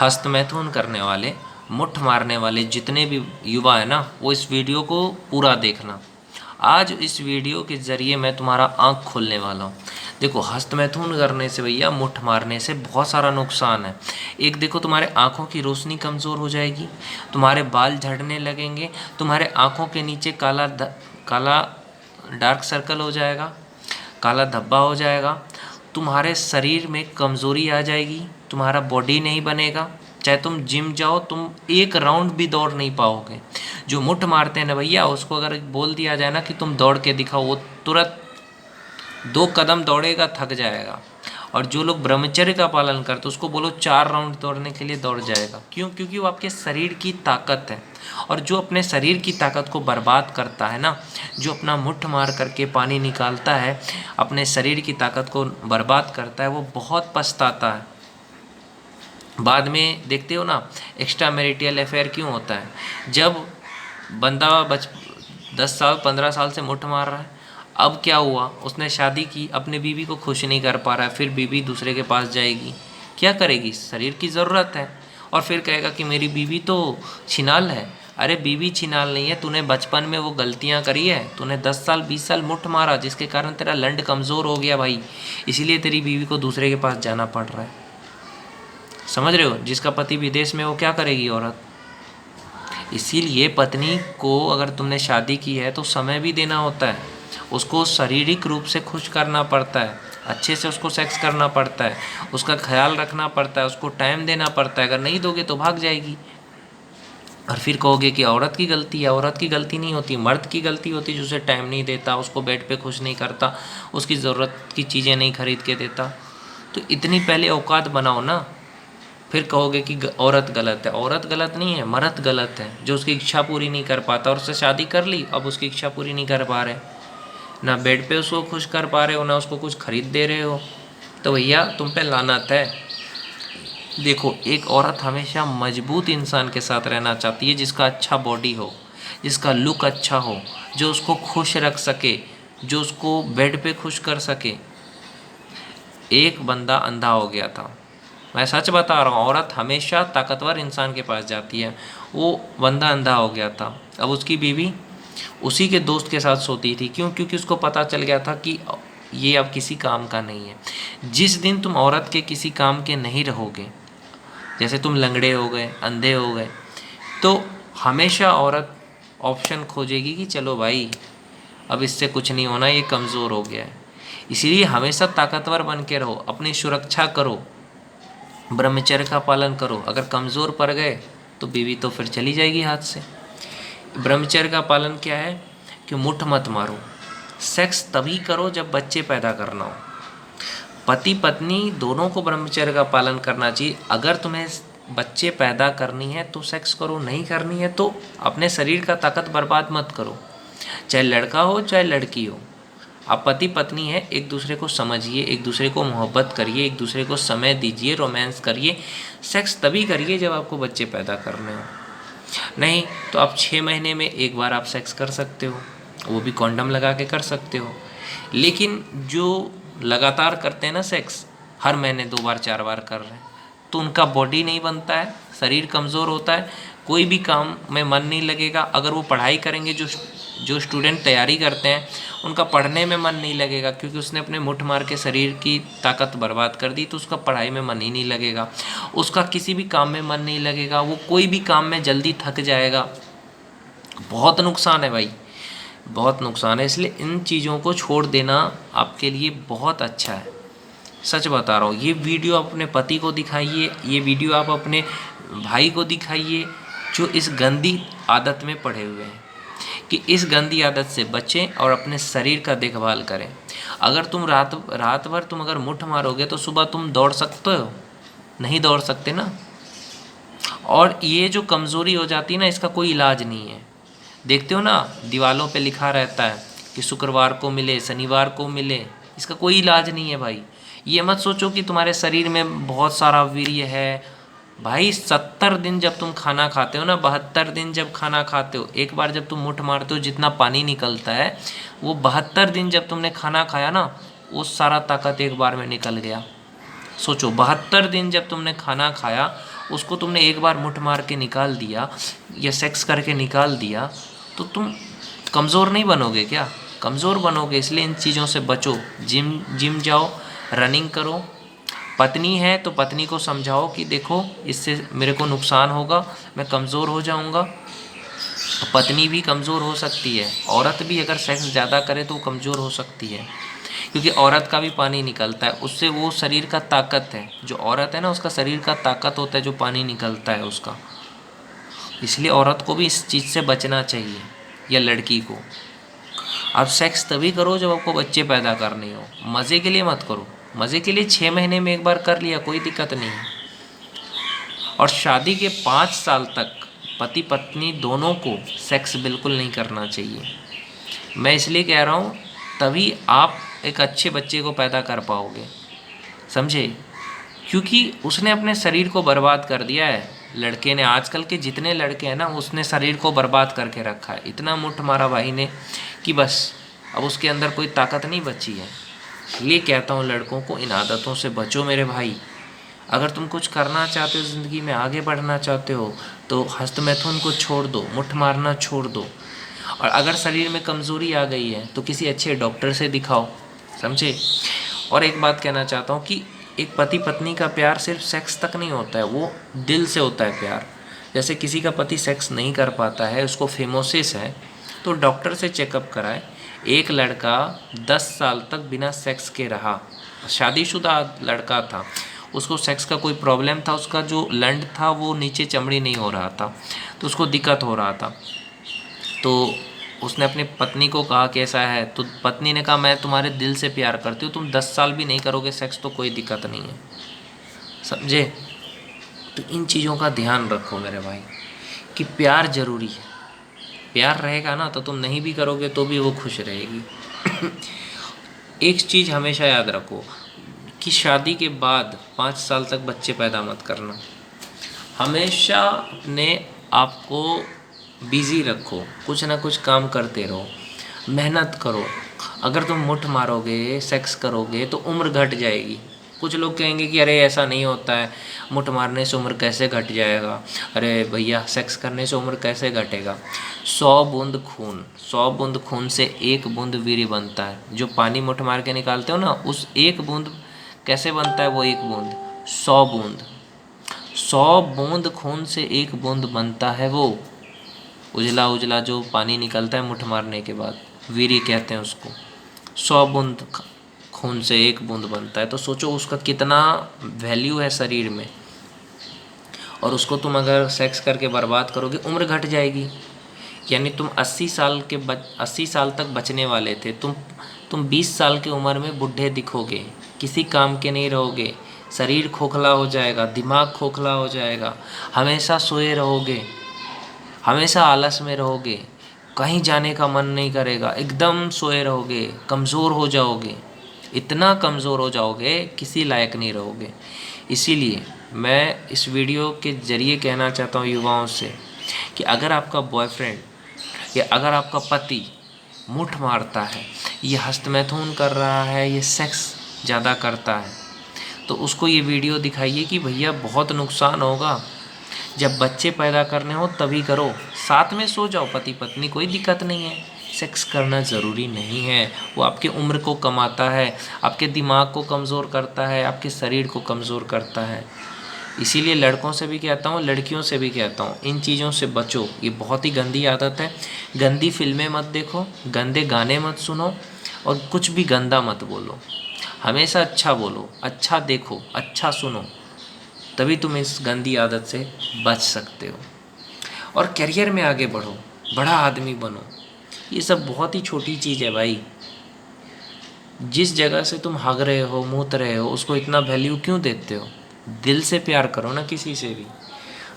हस्तमैथुन करने वाले, मुट्ठ मारने वाले जितने भी युवा है ना, वो इस वीडियो को पूरा देखना। आज इस वीडियो के ज़रिए मैं तुम्हारा आँख खोलने वाला हूँ। देखो, हस्तमैथुन करने से भैया, मुट्ठ मारने से बहुत सारा नुकसान है। एक देखो, तुम्हारे आँखों की रोशनी कमज़ोर हो जाएगी, तुम्हारे बाल झड़ने लगेंगे, तुम्हारे आँखों के नीचे काला डार्क सर्कल हो जाएगा, काला धब्बा हो जाएगा, तुम्हारे शरीर में कमज़ोरी आ जाएगी, तुम्हारा बॉडी नहीं बनेगा। चाहे तुम जिम जाओ, तुम एक राउंड भी दौड़ नहीं पाओगे। जो मुट्ठ मारते हैं ना भैया, उसको अगर बोल दिया जाए ना कि तुम दौड़ के दिखाओ, वो तुरंत 2 कदम दौड़ेगा, थक जाएगा। और जो लोग ब्रह्मचर्य का पालन करते उसको बोलो 4 राउंड दौड़ने के लिए दौड़ जाएगा। क्यों? क्योंकि वो आपके शरीर की ताकत है। और जो अपने शरीर की ताकत को बर्बाद करता है ना, जो अपना मुट्ठ मार करके पानी निकालता है, अपने शरीर की ताकत को बर्बाद करता है, वो बहुत पछताता है। बाद में देखते हो ना, एक्स्ट्रा मैरिटल अफेयर क्यों होता है? जब बंदा 10 साल 15 साल से मुट्ठ मार रहा है, अब क्या हुआ, उसने शादी की, अपने बीवी को खुश नहीं कर पा रहा है, फिर बीवी दूसरे के पास जाएगी, क्या करेगी? शरीर की ज़रूरत है। और फिर कहेगा कि मेरी बीवी तो छिनाल है। अरे बीवी छिनाल नहीं है, तूने बचपन में वो गलतियां करी है, तूने 10 साल 20 साल मुट्ठ मारा, जिसके कारण तेरा लंड कमज़ोर हो गया भाई, इसीलिए तेरी बीवी को दूसरे के पास जाना पड़ रहा है। समझ रहे हो? जिसका पति विदेश में, वो क्या करेगी औरत? इसीलिए पत्नी को अगर तुमने शादी की है तो समय भी देना होता है, उसको शारीरिक रूप से खुश करना पड़ता है, अच्छे से उसको सेक्स करना पड़ता है, उसका ख्याल रखना पड़ता है, उसको टाइम देना पड़ता है। अगर नहीं दोगे तो भाग जाएगी। और फिर कहोगे कि औरत की गलती है। औरत की गलती नहीं होती, मर्द की गलती होती, जो उसे टाइम नहीं देता, उसको बेड पे खुश नहीं करता, उसकी ज़रूरत की चीज़ें नहीं खरीद के देता। तो इतनी पहले औकात बनाओ ना, फिर कहोगे कि औरत गलत है। औरत गलत नहीं है, मर्द गलत है, जो उसकी इच्छा पूरी नहीं कर पाता। और उससे शादी कर ली, अब उसकी इच्छा पूरी नहीं कर पा रहे, ना बेड पे उसको खुश कर पा रहे हो, ना उसको कुछ खरीद दे रहे हो, तो भैया तुम पे लानत है। देखो, एक औरत हमेशा मजबूत इंसान के साथ रहना चाहती है, जिसका अच्छा बॉडी हो, जिसका लुक अच्छा हो, जो उसको खुश रख सके, जो उसको बेड पे खुश कर सके। एक बंदा अंधा हो गया था, मैं सच बता रहा हूँ, औरत हमेशा ताकतवर इंसान के पास जाती है। वो बंदा अंधा हो गया था, अब उसकी बीवी उसी के दोस्त के साथ सोती थी। क्यों? क्योंकि उसको पता चल गया था कि ये अब किसी काम का नहीं है। जिस दिन तुम औरत के किसी काम के नहीं रहोगे, जैसे तुम लंगड़े हो गए, अंधे हो गए, तो हमेशा औरत ऑप्शन खोजेगी कि चलो भाई, अब इससे कुछ नहीं होना, ये कमज़ोर हो गया है। इसीलिए हमेशा ताकतवर बन के रहो, अपनी सुरक्षा करो, ब्रह्मचर्य का पालन करो। अगर कमज़ोर पड़ गए तो बीवी तो फिर चली जाएगी हाथ से। ब्रह्मचर्य का पालन क्या है कि मुट्ठ मत मारो, सेक्स तभी करो जब बच्चे पैदा करना हो। पति पत्नी दोनों को ब्रह्मचर्य का पालन करना चाहिए। अगर तुम्हें बच्चे पैदा करनी है तो सेक्स करो, नहीं करनी है तो अपने शरीर का ताकत बर्बाद मत करो। चाहे लड़का हो चाहे लड़की हो, आप पति पत्नी हैं, एक दूसरे को समझिए, एक दूसरे को मोहब्बत करिए, एक दूसरे को समय दीजिए, रोमांस करिए। सेक्स तभी करिए जब आपको बच्चे पैदा करने हो। नहीं तो आप 6 महीने में एक बार आप सेक्स कर सकते हो, वो भी कॉन्डम लगा के कर सकते हो। लेकिन जो लगातार करते हैं ना सेक्स, हर महीने 2 बार 4 बार कर रहे हैं, तो उनका बॉडी नहीं बनता है, शरीर कमज़ोर होता है, कोई भी काम में मन नहीं लगेगा। अगर वो पढ़ाई करेंगे, जो स्टूडेंट तैयारी करते हैं, उनका पढ़ने में मन नहीं लगेगा, क्योंकि उसने अपने मुट्ठ मार के शरीर की ताकत बर्बाद कर दी, तो उसका पढ़ाई में मन ही नहीं लगेगा, उसका किसी भी काम में मन नहीं लगेगा, वो कोई भी काम में जल्दी थक जाएगा। बहुत नुकसान है भाई, बहुत नुकसान है। इसलिए इन चीज़ों को छोड़ देना आपके लिए बहुत अच्छा है, सच बता रहा हूँ। ये वीडियो आप अपने पति को दिखाइए, ये वीडियो आप अपने भाई को दिखाइए, जो इस गंदी आदत में पड़े हुए हैं, कि इस गंदी आदत से बचें और अपने शरीर का देखभाल करें। अगर तुम रात भर तुम अगर मुट्ठ मारोगे तो सुबह तुम दौड़ सकते हो? नहीं दौड़ सकते ना। और ये जो कमज़ोरी हो जाती है ना, इसका कोई इलाज नहीं है। देखते हो ना, दीवालों पे लिखा रहता है कि शुक्रवार को मिले, शनिवार को मिले, इसका कोई इलाज नहीं है भाई। ये मत सोचो कि तुम्हारे शरीर में बहुत सारा वीर्य है। भाई 70 दिन जब तुम खाना खाते हो ना, 72 दिन जब खाना खाते हो, एक बार जब तुम मुट्ठ मारते हो, जितना पानी निकलता है, वो 72 दिन जब तुमने खाना खाया ना, वो सारा ताकत एक बार में निकल गया। सोचो, 72 दिन जब तुमने खाना खाया, उसको तुमने एक बार मुठ मार के निकाल दिया या सेक्स करके निकाल दिया तो तुम कमज़ोर नहीं बनोगे क्या? कमज़ोर बनोगे। इसलिए इन चीज़ों से बचो। जिम जिम जाओ, रनिंग करो। पत्नी है तो पत्नी को समझाओ कि देखो इससे मेरे को नुकसान होगा, मैं कमज़ोर हो जाऊंगा। तो पत्नी भी कमज़ोर हो सकती है। औरत भी अगर सेक्स ज़्यादा करे तो वो कमज़ोर हो सकती है, क्योंकि औरत का भी पानी निकलता है, उससे वो शरीर का ताकत है। जो औरत है ना, उसका शरीर का ताकत होता है जो पानी निकलता है उसका। इसलिए औरत को भी इस चीज़ से बचना चाहिए, या लड़की को। आप सेक्स तभी करो जब आपको बच्चे पैदा करने हो, मज़े के लिए मत करो। मज़े के लिए 6 महीने में एक बार कर लिया, कोई दिक्कत नहीं है। और शादी के 5 साल तक पति पत्नी दोनों को सेक्स बिल्कुल नहीं करना चाहिए। मैं इसलिए कह रहा हूँ, तभी आप एक अच्छे बच्चे को पैदा कर पाओगे, समझे? क्योंकि उसने अपने शरीर को बर्बाद कर दिया है। लड़के ने, आजकल के जितने लड़के हैं ना, उसने शरीर को बर्बाद करके रखा है। इतना मुठ मारा भाई ने कि बस अब उसके अंदर कोई ताकत नहीं बची है। इसलिए कहता हूँ लड़कों को, इन आदतों से बचो मेरे भाई। अगर तुम कुछ करना चाहते हो, ज़िंदगी में आगे बढ़ना चाहते हो, तो हस्तमैथुन को छोड़ दो, मुठ मारना छोड़ दो। और अगर शरीर में कमज़ोरी आ गई है तो किसी अच्छे डॉक्टर से दिखाओ, समझे? और एक बात कहना चाहता हूँ कि एक पति पत्नी का प्यार सिर्फ सेक्स तक नहीं होता है, वो दिल से होता है प्यार। जैसे किसी का पति सेक्स नहीं कर पाता है, उसको फेमोसिस है, तो डॉक्टर से चेकअप कराए। एक लड़का 10 साल तक बिना सेक्स के रहा, शादीशुदा लड़का था, उसको सेक्स का कोई प्रॉब्लम था, उसका जो लंड था वो नीचे चमड़ी नहीं हो रहा था, तो उसको दिक्कत हो रहा था। तो उसने अपनी पत्नी को कहा कैसा है, तो पत्नी ने कहा मैं तुम्हारे दिल से प्यार करती हूँ, तुम 10 साल भी नहीं करोगे सेक्स तो कोई दिक्कत नहीं है, समझे? तो इन चीज़ों का ध्यान रखो मेरे भाई कि प्यार ज़रूरी है। प्यार रहेगा ना तो तुम नहीं भी करोगे तो भी वो खुश रहेगी। एक चीज़ हमेशा याद रखो कि शादी के बाद 5 साल तक बच्चे पैदा मत करना। हमेशा अपने आप को बिज़ी रखो, कुछ ना कुछ काम करते रहो, मेहनत करो। अगर तुम मुठ मारोगे, सेक्स करोगे तो उम्र घट जाएगी। कुछ लोग कहेंगे कि अरे ऐसा नहीं होता है, मुठ मारने से उम्र कैसे घट जाएगा? अरे भैया, सेक्स करने से उम्र कैसे घटेगा? 100 बूंद खून, 100 बूंद खून से 1 बूंद वीर्य बनता है। जो पानी मुठ मार के निकालते हो ना, उस 1 बूंद कैसे बनता है? वो 1 बूंद 100 बूंद, 100 बूंद खून से 1 बूंद बनता है। वो उजला उजला जो पानी निकलता है मुठ मारने के बाद, वीर्य कहते हैं उसको। 100 बूंद खून से 1 बूंद बनता है, तो सोचो उसका कितना वैल्यू है शरीर में। और उसको तुम अगर सेक्स करके बर्बाद करोगे, उम्र घट जाएगी। यानी तुम 80 साल तक बचने वाले थे, तुम 20 साल की उम्र में बूढ़े दिखोगे, किसी काम के नहीं रहोगे, शरीर खोखला हो जाएगा, दिमाग खोखला हो जाएगा, हमेशा सोए रहोगे, हमेशा आलस में रहोगे, कहीं जाने का मन नहीं करेगा, एकदम सोए रहोगे, कमज़ोर हो जाओगे, इतना कमज़ोर हो जाओगे किसी लायक नहीं रहोगे। इसीलिए मैं इस वीडियो के ज़रिए कहना चाहता हूँ युवाओं से कि अगर आपका बॉयफ्रेंड या अगर आपका पति मुठ मारता है, ये हस्तमैथुन कर रहा है, ये सेक्स ज़्यादा करता है, तो उसको ये वीडियो दिखाइए कि भैया बहुत नुकसान होगा, जब बच्चे पैदा करने हो तभी करो, साथ में सो जाओ पति पत्नी, कोई दिक्कत नहीं है। सेक्स करना ज़रूरी नहीं है, वो आपकी उम्र को कमाता है, आपके दिमाग को कमज़ोर करता है, आपके शरीर को कमज़ोर करता है। इसीलिए लड़कों से भी कहता हूँ, लड़कियों से भी कहता हूँ, इन चीज़ों से बचो। ये बहुत ही गंदी आदत है। गंदी फिल्में मत देखो, गंदे गाने मत सुनो, और कुछ भी गंदा मत बोलो। हमेशा अच्छा बोलो, अच्छा देखो, अच्छा सुनो, तभी तुम इस गंदी आदत से बच सकते हो और करियर में आगे बढ़ो, बड़ा आदमी बनो। ये सब बहुत ही छोटी चीज़ है भाई। जिस जगह से तुम हग रहे हो, मूत रहे हो, उसको इतना वैल्यू क्यों देते हो? दिल से प्यार करो ना किसी से भी।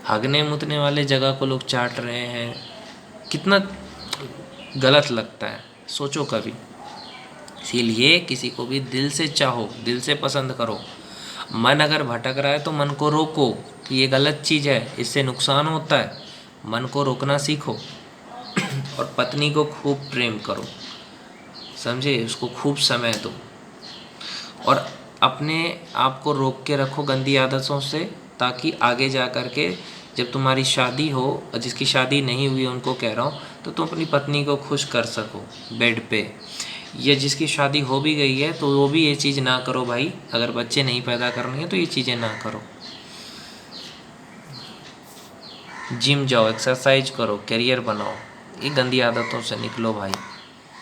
हगने मूतने वाले जगह को लोग चाट रहे हैं, कितना गलत लगता है, सोचो कभी। इसीलिए किसी को भी दिल से चाहो, दिल से पसंद करो। मन अगर भटक रहा है तो मन को रोको कि ये गलत चीज़ है, इससे नुकसान होता है। मन को रोकना सीखो और पत्नी को खूब प्रेम करो, समझे? उसको खूब समय दो और अपने आप को रोक के रखो गंदी आदतों से, ताकि आगे जा कर के जब तुम्हारी शादी हो, और जिसकी शादी नहीं हुई उनको कह रहा हूँ, तो तुम अपनी पत्नी को खुश कर सको बेड पे। या जिसकी शादी हो भी गई है तो वो भी ये चीज़ ना करो भाई, अगर बच्चे नहीं पैदा करने हैं तो ये चीज़ें ना करो। जिम जाओ, एक्सरसाइज करो, करियर बनाओ, ये गंदी आदतों से निकलो भाई।